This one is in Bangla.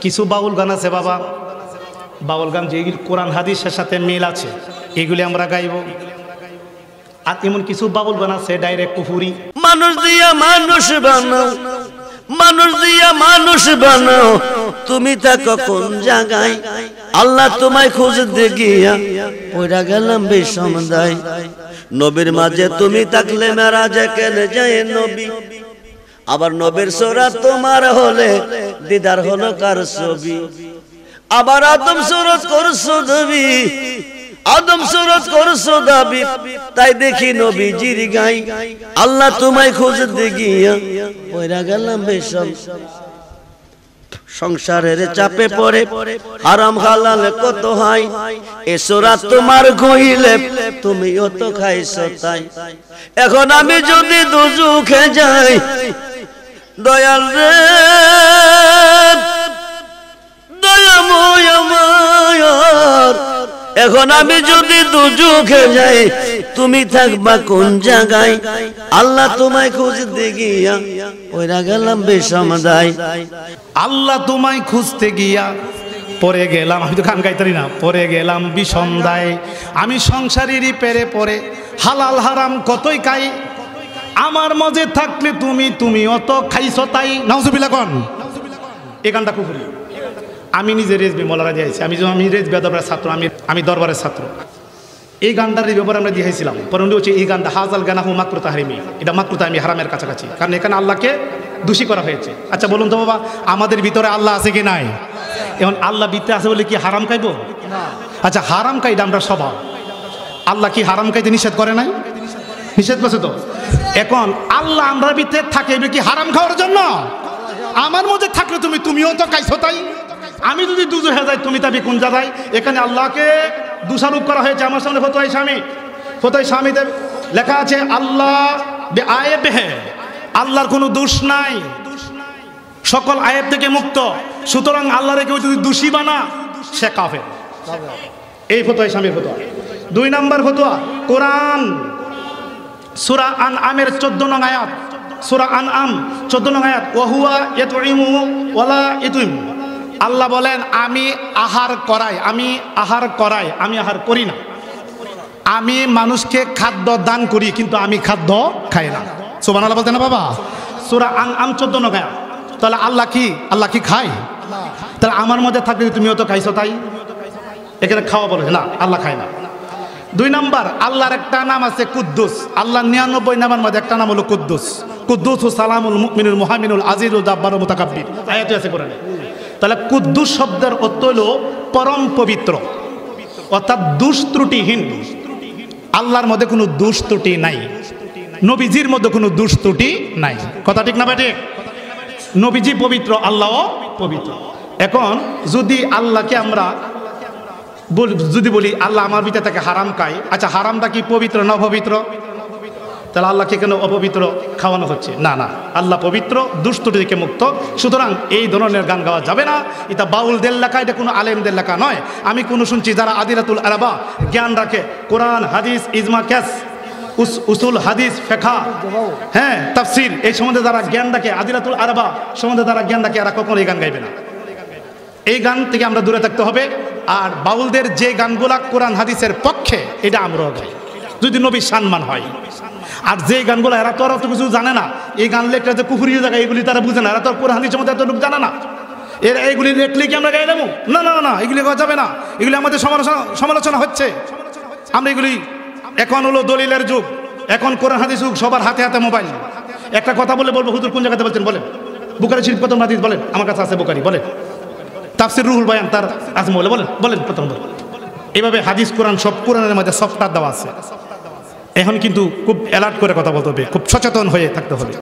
কিছু বাউল গান আছে বাবা, বাউল গান যেগুলি কোরআন হাদিসের সাথে মিল আছে এগুলি আমরা গাইব। আর এমন কিছু বাউল গান আছে ডাইরেক্ট কুফুরি। মানুষ দিয়া মানুষ বানাও, মানুষ দিয়া মানুষ বানাও, তুমি থাকো কোন জায়গায়? আল্লাহ তোমায় খুঁজতে গিয়া পড়া গেলাম বিষমদায়। নবীর মাঝে তুমি থাকলে মেরাজে কেন যায় নবী? আবার নবীর সুরাত তোমার হলে দিদার হলো কার ছবি? আবার আদম সুরত করছো দাবি, আদম সুরত করছো দাবি, তাই দেখি নবীজির গাই। আল্লাহ তোমায় খুঁজতে গিয়া পড়া গেলাম বিষম। সংসারের চাপে পড়ে হারাম হালাল কত হয়, এ সুরাত তোমার কইলে তুমিও তো খাইছো তাই। এখন আমি যদি দুজুখে যাই দয়াল রে, দয়াময় আমার, এখন আমি যদি দুজুখে যাই তুমি থাকবা কোন জায়গায়? আল্লাহ তোমায় খুঁজতে গিয়া পড়া গেলাম বিষমদায়। আল্লাহ তোমায় খুঁজতে গিয়া পরে গেলাম, আমি তো গান গাইতারি না, পরে গেলাম বিষমদায়। আমি সংসারেরই পেরে পরে হালাল হারাম কতই খাই, আমার মজে থাকলে তুমি অত খাইছো তাই। নাউজুবিল্লাহ কোন এই গানটা কুফরি। আমি নিজে রেজবি মোলারা দিয়েছি, আমি রেজবি দরবারের ছাত্র, আমি দরবারের ছাত্র। এই গানটার ব্যাপারে আমরা দিয়েছিলাম, পরন্তু হচ্ছে এই গানটা হাজাল গানাহু মাকরু তাহরিমি, এটা মাকরু তাহরিমি হারামের কাছাকাছি, কারণ এখানে আল্লাহকে দোষী করা হয়েছে। আচ্ছা বলুন তো বাবা, আমাদের ভিতরে আল্লাহ আছে কি নাই? এখন আল্লাহ ভিতরে আছে বলে কি হারাম খাইব? আচ্ছা হারাম খাইটা আমরা স্বভাব, আল্লাহ কি হারাম খাইতে নিষেধ করে নাই? নিষেধ করছে তো। এখন আল্লাহ আমরা ভিতরে থাকে কি হারাম খাওয়ার জন্য? আমার মধ্যে থাকলে তুমিও তো খাইছো তাই। আমি যদি দুজো হয়ে যাই তুমি তাবি কোন জায়গায়? এখানে আল্লাহকে দোষারোপ করা হয়েছে। আমার সামনে ফতোয়া স্বামীতে লেখা আছে আল্লাহ বে আয়েব হে, আল্লাহর কোনো দোষ নাই, সকল আয়েব থেকে মুক্ত। সুতরাং আল্লাহরে কেউ যদি দোষী বানা সে কাফের। এই ফতোয়া স্বামীর ফতোয়া। 2 নম্বর ফতোয়া কোরআন সূরা আনআমের 14 নং আয়াত, সূরা আনআম 14 নং আয়াত, ওয়াহুয়া ইয়াতঈমু ওয়ালা ইতুম। আল্লাহ বলেন আমি আহার করাই, আমি আহার করি না। আমি মানুষকে খাদ্য দান করি কিন্তু আমি খাদ্য খাই না। সুবহানাল্লাহ বলতে না বাবা? সূরা আনআম 14 নং আয়াত। তাহলে আল্লাহ কি খায়? তাহলে আমার মধ্যে থাকলে তুমিও তো খাইছো তাই। এখানে খাওয়া বলে না, আল্লাহ খায় না। 2 নম্বর আল্লাহর একটা নাম আছে কুদ্দুস। আল্লাহর 99 নামের মধ্যে একটা নাম হলো কুদ্দুস। কুদ্দুস সালামুল মুমিনুল মুহাইমিনুল আজিজুল জাব্বারুল মুতাকাব্বির, আয়াতে আছে কোরআনে। তাহলে কুদ্দুস শব্দের অর্থ হলো পরম পবিত্র, অর্থাৎ দোষ ত্রুটিহীন। আল্লাহর মধ্যে কোনো দোষ ত্রুটি নাই, নবীজির মধ্যে কোনো দোষ ত্রুটি নাই। কথা ঠিক না ঠিক? নবীজি পবিত্র, আল্লাহও পবিত্র। এখন যদি আল্লাহকে আমরা যদি বলি আল্লাহ আমার ভিতরে থেকে হারাম খায়, আচ্ছা হারামটা কি পবিত্র না অপবিত্র? তাহলে আল্লাহকে কেন অপবিত্র খাওয়ানো হচ্ছে? না, আল্লাহ পবিত্র, দুষ্টুটি থেকে মুক্ত। সুতরাং এই ধরনের গান গাওয়া যাবে না। এটা বাউলদের লেখা, এটা কোনো আলেমদের লেখা নয়। আমি কোনো শুনছি যারা আদিলাতুল আরাবা জ্ঞান রাখে, কোরআন হাদিস ইজমা ক্যাস উসুল হাদিস ফেখা, হ্যাঁ তাফসির, এই সম্বন্ধে যারা জ্ঞান রাখে, আদিলাতুল আরাবা সম্বন্ধে যারা জ্ঞান রাখে, এরা কখনো এই গান গাইবে না। এই গান থেকে আমরা দূরে থাকতে হবে। আর বাউলদের যে গানগুলা কোরআন হাদিসের পক্ষে, এটা আমরাও গাই যদি নবীর সম্মান হয়। আর যে গানগুলো এরা তো অত কিছু জানে না, এই গান লেখলে যে কুফুরির জায়গায় এগুলি তারা বুঝে না, এরা তো কোরআন হাদিসের মধ্যে এত লোক জানে না। এইগুলি লেখলে কি আমরা গাই দেবো? না, এগুলি গাওয়া যাবে না। এগুলি আমাদের সমালোচনা হচ্ছে। আমরা এগুলি, এখন হলো দলিলের যুগ, এখন কোরআন হাদিস যুগ, সবার হাতে হাতে মোবাইল। একটা কথা বলবো, হুজুর কোন জায়গাতে বলছেন বলেন? বুখারী শরীফ প্রথম হাদিস বলেন, আমার কাছে আছে বুখারী, বলেন। তাফসির রুহুল বায়ান তার আছে, বলেন প্রথম বলেন। এইভাবে হাদিস কোরআন সব কোরআনের মধ্যে সফটওয়্যার দেওয়া আছে। এখন কিন্তু খুব অ্যালার্ট করে কথা বলতে হবে, খুব সচেতন হয়ে থাকতে হবে।